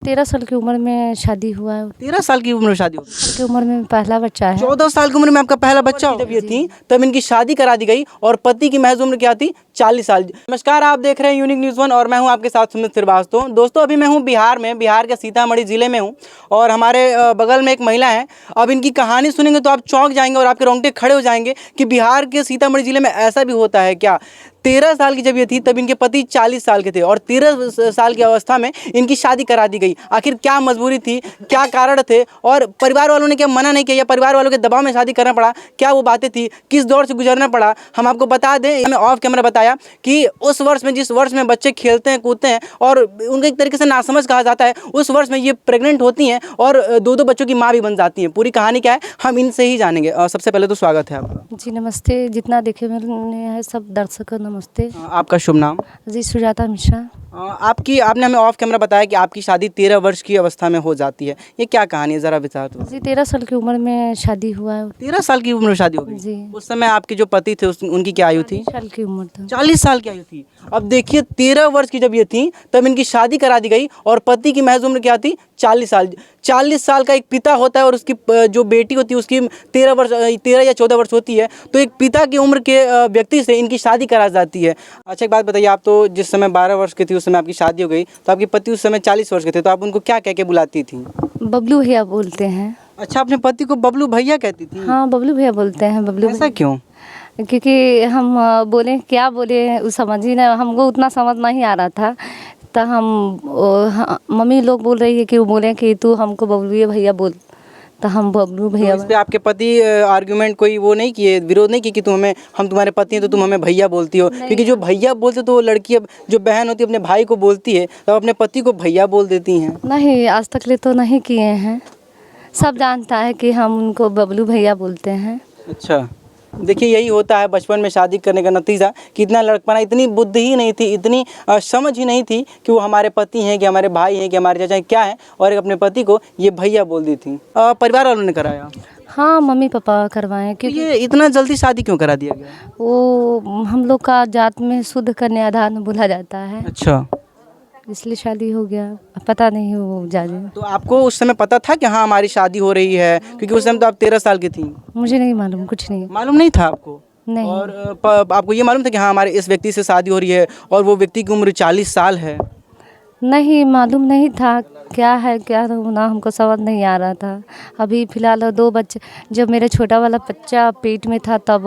13 साल की उम्र में शादी हुआ है। 13 साल की उम्र में शादी हो गई। साल की उम्र में पहला बच्चा है। 14 साल की उम्र में आपका पहला बच्चा हो जब ये थी तब इनकी शादी करा दी गई और पति की महज उम्र क्या थी 40 साल। नमस्कार, आप देख रहे हैं यूनिक न्यूज़ 1 और मैं हूं आपके साथ सुमित श्रीवास्तव। दोस्तों, अभी मैं हूं बिहार में, बिहार के सीतामढ़ी ज़िले में हूं और हमारे बगल में एक महिला है। अब इनकी कहानी सुनेंगे तो आप चौंक जाएंगे और आपके रोंगटे खड़े हो जाएंगे कि बिहार के सीतामढ़ी ज़िले में ऐसा भी होता है क्या। 13 साल की जब ये थी तब इनके पति 40 साल के थे और 13 साल की अवस्था में इनकी शादी करा दी गई। आखिर क्या मजबूरी थी, क्या कारण थे और परिवार वालों ने क्या मना नहीं किया या परिवार वालों के दबाव में शादी करना पड़ा, क्या वो बातें थी, किस दौर से गुजरना पड़ा, हम आपको बता दें। हमें ऑफ कैमरा बताया कि उस वर्ष में, जिस वर्ष में बच्चे खेलते हैं कूदते हैं और उनके एक तरीके से नासमझ कहा जाता है, उस वर्ष में ये प्रेग्नेंट होती हैं और दो बच्चों की माँ भी बन जाती हैं। पूरी कहानी क्या है हम इनसे ही जानेंगे। सबसे पहले तो स्वागत है आपका। जी नमस्ते, जितना देखे मैंने है सब दर्शकों नमस्ते। आपका शुभ नाम? जी सुजाता मिश्रा। आपने हमें ऑफ कैमरा बताया कि आपकी शादी 13 वर्ष की अवस्था में हो जाती है, ये क्या कहानी है, ज़रा बता दो। जी 13 साल की उम्र में शादी हुआ है। 13 साल की उम्र में शादी हो गई। जी उस समय आपके जो पति थे उनकी क्या आयु थी? 40 साल की उम्र था। 40 साल की आयु थी। अब देखिए 13 वर्ष की जब ये थी तब इनकी शादी करा दी गई और पति की महज उम्र क्या थी? 40 साल। 40 साल का एक पिता होता है और उसकी जो बेटी होती है उसकी 13 या 14 वर्ष होती है। तो एक पिता की उम्र के व्यक्ति से इनकी शादी करा जाती है। अच्छा, एक बात बताइए, आप तो जिस समय 12 वर्ष की थी उस समय आपकी शादी हो गई, तो आपके पति उस समय 40 वर्ष के थे, तो आप उनको क्या कह के बुलाती थी? बबलू भैया बोलते हैं। अच्छा, अपने पति को बबलू भैया कहती थी? हाँ बबलू भैया बोलते हैं। बबलू ऐसा क्यों? क्योंकि हम बोले क्या बोले उस समझ ही ना, हमको उतना समझ नहीं आ रहा था। तो मम्मी लोग बोल रही है कि वो बोले कि तू हमको बबलू भैया बोल, तो हम बबलू भैया। तो इस पे आपके पति आर्गुमेंट कोई वो नहीं किए, विरोध नहीं किए कि हम तुम्हारे पति हैं तो तुम हमें भैया बोलती हो? क्योंकि जो भैया बोलते तो वो लड़की अब जो बहन होती है अपने भाई को बोलती है, तो अपने पति को भैया बोल देती हैं। नहीं, आज तक ले तो नहीं किए हैं। सब जानता है कि हम उनको बबलू भैया बोलते हैं। अच्छा, देखिए यही होता है बचपन में शादी करने का नतीजा कि इतना लड़कपना, इतनी बुद्धि ही नहीं थी, इतनी समझ ही नहीं थी कि वो हमारे पति हैं कि हमारे भाई हैं कि हमारे चाचा हैं, क्या है, और एक अपने पति को ये भैया बोल दी थी। परिवार वालों ने कराया? हाँ मम्मी पापा करवाएं। तो क्योंकि ये इतना जल्दी शादी क्यों करा दिया गया? वो हम लोग का जात में शुद्ध कन्यादान बोला जाता है, अच्छा, इसलिए शादी हो गया। पता नहीं वो जाने। तो आपको उस समय पता था कि हाँ हमारी शादी हो रही है? क्योंकि उस समय तो आप 13 साल की थी। मुझे नहीं मालूम, कुछ नहीं। मालूम नहीं था आपको? नहीं। और आपको ये मालूम था कि हाँ हमारे इस व्यक्ति से शादी हो रही है और वो व्यक्ति की उम्र 40 साल है? नहीं मालूम नहीं था क्या है क्या ना, हमको समझ नहीं आ रहा था। अभी फ़िलहाल 2 बच्चे, जब मेरा छोटा वाला बच्चा पेट में था तब।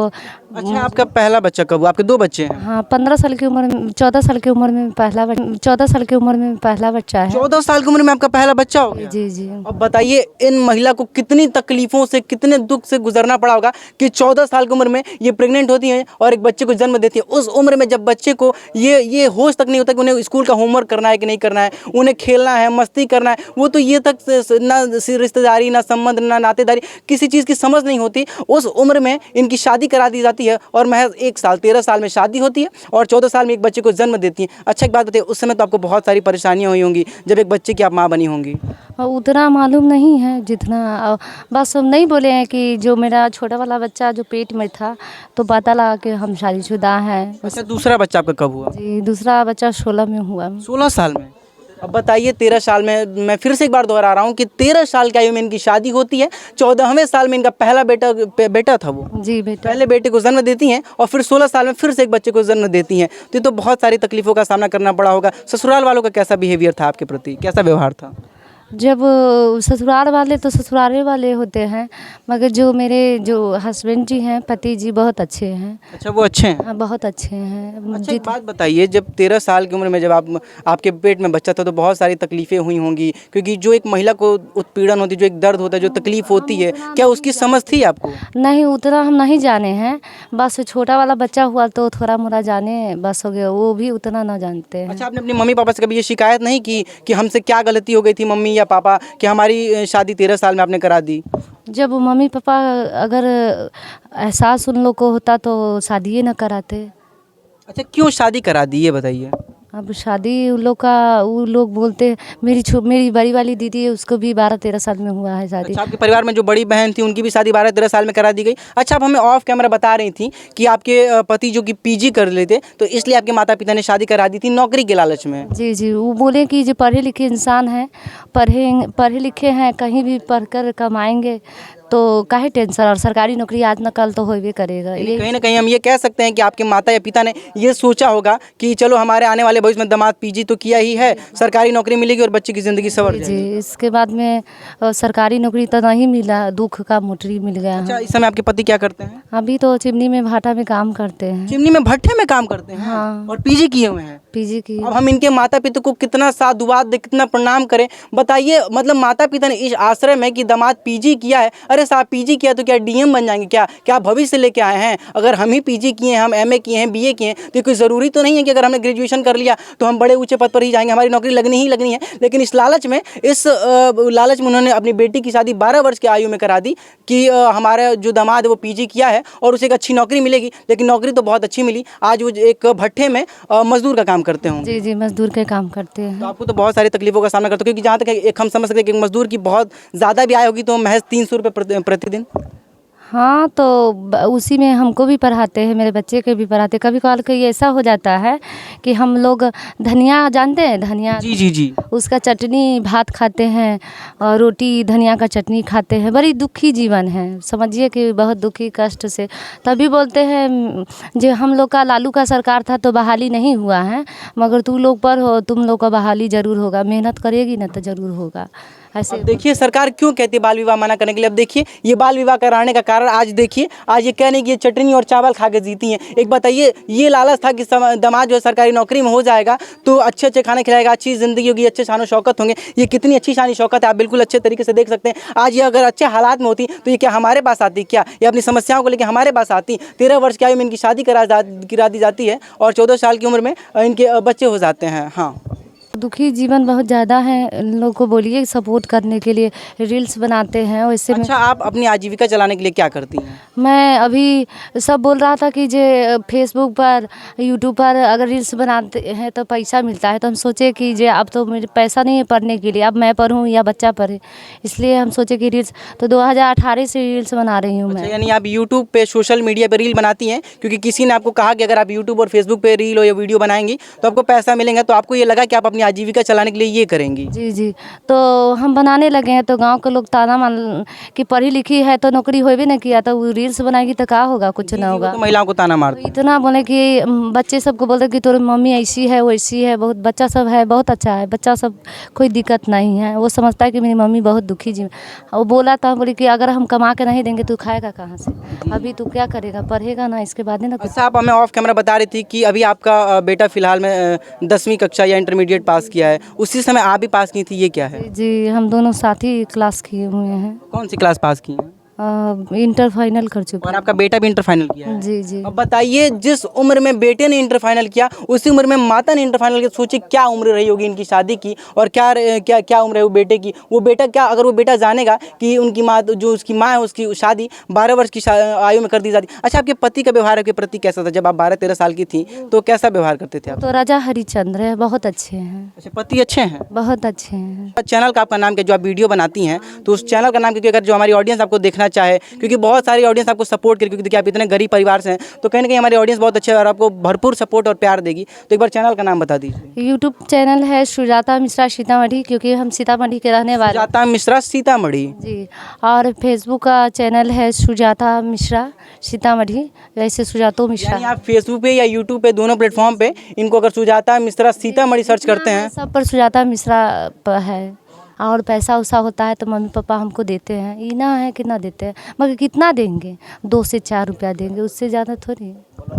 अच्छा, आपका पहला बच्चा कब हुआ? आपके 2 बच्चे हैं? हाँ 15 साल की उम्र में, 14 साल की उम्र में पहला 14 साल की उम्र में पहला बच्चा है। 14 साल की उम्र में आपका पहला बच्चा हो गया? जी जी। अब बताइए इन महिला को कितनी तकलीफों से, कितने दुख से गुजरना पड़ा होगा कि 14 साल की उम्र में ये प्रेग्नेंट होती हैं और एक बच्चे को जन्म देती है। उस उम्र में जब बच्चे को ये होश तक नहीं होता कि उन्हें स्कूल का होमवर्क करना है कि नहीं करना है, उन्हें खेलना है, मस्ती करना है, वो तो ये तक ना रिश्तेदारी, ना संबंध, ना नातेदारी, किसी चीज़ की समझ नहीं होती। उस उम्र में इनकी शादी करा दी जाती है और महज 1 साल, 13 साल में शादी होती है और 14 साल में एक बच्चे को जन्म देती है। अच्छा, एक बात बताइए, उस समय तो आपको बहुत सारी परेशानियाँ हुई होंगी जब एक बच्चे की आप माँ बनी होंगी? उतना मालूम नहीं है जितना, बस हम नहीं बोले हैं कि जो मेरा छोटा वाला बच्चा जो पेट में था तो पता लगा कि हम शादीशुदा हैं। अच्छा, दूसरा बच्चा आपका कब हुआ? जी दूसरा बच्चा 16 में हुआ। 16 साल में? अब बताइए 13 साल में, मैं फिर से एक बार दोहरा रहा हूँ कि 13 साल की आयु में इनकी शादी होती है। 14वें साल में इनका पहला बेटा था वो। जी बेटा। पहले बेटे को जन्म देती हैं और फिर 16 साल में फिर से एक बच्चे को जन्म देती हैं। तो ये तो बहुत सारी तकलीफों का सामना करना पड़ा होगा। ससुराल वालों का कैसा बिहेवियर था आपके प्रति, कैसा व्यवहार था? जब ससुराल वाले तो ससुराल वाले होते हैं, मगर जो मेरे जो हस्बैंड जी हैं, पति जी बहुत अच्छे हैं। अच्छा, वो अच्छे हैं? हाँ बहुत अच्छे हैं। अच्छा, एक बात बताइए, जब 13 साल की उम्र में जब आपके पेट में बच्चा था तो बहुत सारी तकलीफ़ें हुई होंगी, क्योंकि जो एक महिला को उत्पीड़न होती है, जो एक दर्द होता है, जो तकलीफ़ होती है, क्या उसकी समझ थी आपको? नहीं उतना हम नहीं जाने हैं, बस छोटा वाला बच्चा हुआ तो थोड़ा मोड़ा जाने, बस हो गया, वो भी उतना ना जानते हैं। अच्छा, आपने अपनी मम्मी पापा से कभी ये शिकायत नहीं की कि हमसे क्या गलती हो गई थी मम्मी या पापा कि हमारी शादी 13 साल में आपने करा दी? जब मम्मी पापा अगर एहसास उन लोग को होता तो शादी ही न कराते। अच्छा, क्यों शादी करा दी ये बताइए? अब शादी वो लोग बोलते, मेरी बड़ी वाली दीदी है, उसको भी 12-13 साल में हुआ है शादी। अच्छा, आपके परिवार में जो बड़ी बहन थी उनकी भी शादी 12-13 साल में करा दी गई। अच्छा, आप हमें ऑफ कैमरा बता रही थी कि आपके पति जो कि पीजी कर लेते, तो इसलिए आपके माता पिता ने शादी करा दी थी नौकरी के लालच में। जी जी, वो बोले कि जो पढ़े लिखे इंसान हैं, पढ़े लिखे हैं, कहीं भी पढ़कर कमाएंगे तो काहे टेंशन, और सरकारी नौकरी आज न कल तो होबे करेगा। यानी कहीं ना कहीं हम ये कह सकते हैं कि आपके माता या पिता ने ये सोचा होगा कि चलो हमारे आने वाले भविष्य में दामाद पीजी तो किया ही है, सरकारी नौकरी मिलेगी और बच्चे की ज़िंदगी संवर जाएगी। जी, इसके बाद में सरकारी नौकरी तो नहीं मिला, दुख का मोटरी मिल गया। अच्छा, इस समय आपके पति क्या करते हैं? अभी तो चिमनी में भाटा में काम करते हैं। चिमनी में भट्ठे में काम करते हैं? हाँ। और पीजी किए हुए हैं? पीजी की। अब हम इनके माता पिता को कितना साधुवाद दे, कितना प्रणाम करें, बताइए। मतलब माता पिता ने इस आश्रय में कि दामाद पीजी किया है, अरे साहब पीजी किया तो क्या डीएम बन जाएंगे? क्या भविष्य लेके आए हैं? अगर हम ही पीजी किए हैं, हम एमए किए हैं, बीए किए हैं, तो कोई ज़रूरी तो नहीं है कि अगर हमने ग्रेजुएशन कर लिया तो हम बड़े ऊंचे पद पर ही जाएंगे, हमारी नौकरी लगनी ही लगनी है। लेकिन इस लालच में उन्होंने अपनी बेटी की शादी 12 वर्ष की आयु में करा दी कि हमारा जो दामाद है वो पीजी किया है और उसे एक अच्छी नौकरी मिलेगी। लेकिन नौकरी तो बहुत अच्छी मिली, आज वो एक भट्ठे में मजदूर का काम करते होंगे। जी जी, मजदूर के काम करते हैं। तो आपको तो बहुत सारी तकलीफों का सामना करते हो, क्योंकि जहाँ तक एक हम समझ सकते हैं कि मजदूर की बहुत ज़्यादा भी आय होगी तो महज 300 रुपये प्रतिदिन। हाँ, तो उसी में हमको भी पढ़ाते हैं, मेरे बच्चे के भी पढ़ाते। कभी कभार कहीं ऐसा हो जाता है कि हम लोग धनिया जानते हैं, धनिया, जी जी जी, उसका चटनी भात खाते हैं और रोटी धनिया का चटनी खाते हैं। बड़ी दुखी जीवन है, समझिए कि बहुत दुखी कष्ट से। तभी बोलते हैं जो हम लोग का लालू का सरकार था तो बहाली नहीं हुआ है, मगर तुम लोग का बहाली ज़रूर होगा, मेहनत करेगी ना तो ज़रूर होगा। ऐसे अब देखिए सरकार क्यों कहती है बाल विवाह मना करने के लिए। अब देखिए ये बाल विवाह कराने का कारण आज देखिए, आज ये कह रही कि ये चटनी और चावल खा के जीती हैं। एक बताइए, ये लालच था कि दामाद जो है सरकारी नौकरी में हो जाएगा तो अच्छे अच्छे खाने खिलाएगा, अच्छी ज़िंदगी होगी, अच्छे शान शौकत होंगे। ये कितनी अच्छी शान शौकत है, आप बिल्कुल अच्छे तरीके से देख सकते हैं। आज ये अगर अच्छे हालात में होती तो ये क्या हमारे पास आती? क्या ये अपनी समस्याओं को लेकर हमारे पास आती? 13 वर्ष की आयु में इनकी शादी करा दी जाती है और 14 साल की उम्र में इनके बच्चे हो जाते हैं। हाँ, दुखी जीवन बहुत ज़्यादा है। इन लोग को बोलिए सपोर्ट करने के लिए, रील्स बनाते हैं वैसे। अच्छा, आप अपनी आजीविका चलाने के लिए क्या करती हैं? मैं अभी सब बोल रहा था कि जे फेसबुक पर, यूट्यूब पर अगर रील्स बनाते हैं तो पैसा मिलता है, तो हम सोचे कि जे अब तो मेरे पैसा नहीं है पढ़ने के लिए, अब मैं पढ़ूँ या बच्चा पढ़े, इसलिए हम सोचे कि रील्स, तो 2018 से रील्स बना रही हूँ मैं। यानी आप यूट्यूब पे, सोशल मीडिया पे रील बनाती हैं, क्योंकि किसी ने आपको कहा कि अगर आप यूट्यूब और फेसबुक पे रील और या वीडियो बनाएंगी तो आपको पैसा मिलेगा, तो आपको ये लगा कि आप अपनी आजीविका चलाने के लिए ये करेंगी? जी जी, तो हम बनाने लगे हैं तो गांव के लोग ताना मान कि पढ़ी लिखी है तो नौकरी होबे नहीं किया, तो वो रील्स बनाएगी तो क्या होगा, कुछ ना होगा। तो महिलाओं को ताना मारते तो इतना बोले कि बच्चे सबको बोलते कि तोरी मम्मी ऐसी है वैसी है, बहुत बच्चा सब है बहुत अच्छा है, बच्चा सब कोई दिक्कत नहीं है, वो समझता है कि मेरी मम्मी बहुत दुखी जी। वो बोला था, बोली कि अगर हम कमा के नहीं देंगे तो खाएगा कहाँ से, अभी तू क्या करेगा, पढ़ेगा ना, इसके बाद ना कुछ। अच्छा, आप हमें ऑफ कैमरा बता रही थी कि अभी आपका बेटा फिलहाल में 10वीं कक्षा या इंटरमीडिएट पास किया है, उसी समय आप भी पास की थी, ये क्या है? जी, हम दोनों साथ ही क्लास किए हुए हैं। कौन सी क्लास पास की हैं? इंटर फाइनल कर चुके। और आपका बेटा भी इंटर फाइनल किया है? जी जी। अब बताइए, जिस उम्र में बेटे ने इंटर फाइनल किया उसी उम्र में माता ने इंटर फाइनल किया, सोचिए क्या उम्र रही होगी इनकी शादी की और क्या क्या क्या उम्र है वो बेटे की। वो बेटा क्या, अगर वो बेटा जानेगा कि उनकी माँ, जो उसकी माँ है, उसकी शादी 12 वर्ष की आयु में कर दी जाती। अच्छा, आपके पति का व्यवहार आपके प्रति कैसा था? जब आप 12-13 साल की थी तो कैसा व्यवहार करते थे आप? तो राजा हरिचंद्र है, बहुत अच्छे हैं। अच्छा, पति अच्छे हैं? बहुत अच्छे हैं। चैनल का आपका नाम क्या, जो आप वीडियो बनाती हैं तो उस चैनल का नाम, क्योंकि अगर जो हमारी ऑडियंस आपको देखना चाहे, क्योंकि बहुत सारी ऑडियंस आपको सपोर्ट करेगी, क्योंकि देखिए आप इतने गरीब परिवार से हैं, तो कहीं ना कहीं हमारी ऑडियंस बहुत अच्छे है और आपको भरपूर सपोर्ट और प्यार देगी, तो एक बार चैनल का नाम बता दीजिए। यूट्यूब चैनल है सुजाता मिश्रा सीतामढ़ी, क्योंकि हम सीतामढ़ी के रहने वाले। सुजाता मिश्रा सीतामढ़ी जी, और फेसबुक का चैनल है सुजाता मिश्रा सीतामढ़ी, वैसे सुजातो मिश्रा। यानी आप फेसबुक पे या यूट्यूब पे, दोनों प्लेटफॉर्म पे इनको अगर सुजाता मिश्रा सीतामढ़ी सर्च करते हैं, सब पर सुजाता मिश्रा है। और पैसा उसा होता है तो मम्मी पापा हमको देते हैं, इना है कितना देते हैं, मगर कितना देंगे, 2 से 4 रुपया देंगे, उससे ज़्यादा थोड़ी।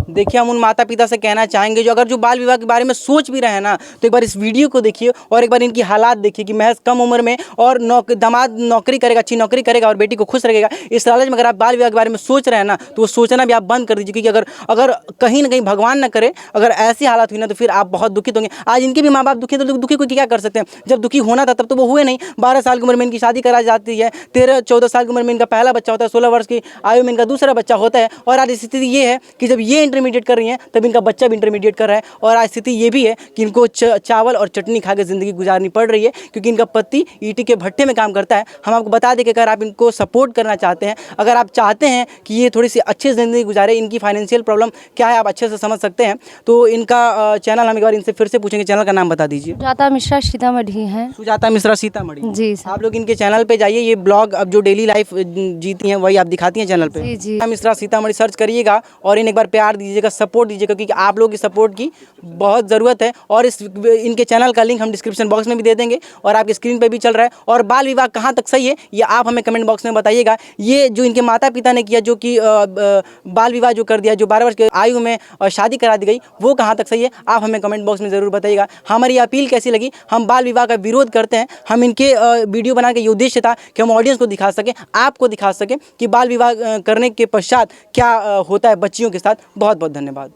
देखिए, हम उन माता पिता से कहना चाहेंगे जो अगर जो बाल विवाह के बारे में सोच भी रहे हैं ना, तो एक बार इस वीडियो को देखिए और एक बार इनकी हालात देखिए कि महज कम उम्र में और दामाद नौकरी करेगा, अच्छी नौकरी करेगा और बेटी को खुश रखेगा। इस लालच में अगर आप बाल विवाह के बारे में सोच रहे हैं ना, तो वो सोचना भी आप बंद कर दीजिए, क्योंकि अगर कहीं ना कहीं भगवान ना करे अगर ऐसी हालत हुई ना, तो फिर आप बहुत दुखित होंगे। आज इनके भी माँ बाप दुखी, तो दुखी को क्या कर सकते हैं, जब दुखी होना था तब तो वो हुए नहीं, 12 साल की उम्र में इनकी शादी करा जाती है, 13-14 साल की उम्र में इनका पहला बच्चा होता है, 16 वर्ष की आयु में इनका दूसरा बच्चा होता है। और आज स्थिति ये है कि जब ये इंटरमीडिएट कर रही हैं तब इनका बच्चा भी इंटरमीडिएट कर रहा है। और आज स्थिति ये भी है कि इनको चावल और चटनी खा के ज़िंदगी गुजारनी पड़ रही है, क्योंकि इनका पति ईंट के भट्टे में काम करता है। हम आपको बता दें कि अगर आप इनको सपोर्ट करना चाहते हैं, अगर आप चाहते हैं कि ये थोड़ी सी अच्छी ज़िंदगी गुजारे, इनकी फाइनेंशियल प्रॉब्लम क्या है आप अच्छे से समझ सकते हैं, तो इनका चैनल हम एक बार इनसे फिर से पूछेंगे। चैनल का नाम बता दीजिए। सुजाता मिश्रा सीतामढ़ी है। सुजाता मिश्रा सीतामढ़ी। जी सर। आप लोग इनके चैनल पे जाइए, ये ब्लॉग अब जो डेली लाइफ जीती हैं वही आप दिखाती हैं चैनल पे। जी जी। सुजाता मिश्रा सीतामढ़ी सर्च करिएगा और इन्हें एक बार प्यार दीजिएगा, सपोर्ट दीजिएगा, क्योंकि आप लोग की सपोर्ट की बहुत ज़रूरत है। और इनके चैनल का लिंक हम डिस्क्रिप्शन बॉक्स में भी दे देंगे और आपकी स्क्रीन पे भी चल रहा है। और बाल विवाह कहाँ तक सही है ये आप हमें कमेंट बॉक्स में बताइएगा। ये जो इनके माता पिता ने किया, जो कि बाल विवाह जो कर दिया, जो 12 वर्ष की आयु में शादी करा दी गई, वो कहाँ तक सही है आप हमें कमेंट बॉक्स में ज़रूर बताइएगा। हमारी अपील कैसी लगी, हम बाल विवाह का विरोध करते हैं। हम इनके वीडियो बनाने का ये उद्देश्य था कि हम ऑडियंस को दिखा सकें, आपको दिखा सकें कि बाल विवाह करने के पश्चात क्या होता है बच्चियों के साथ। बहुत बहुत धन्यवाद।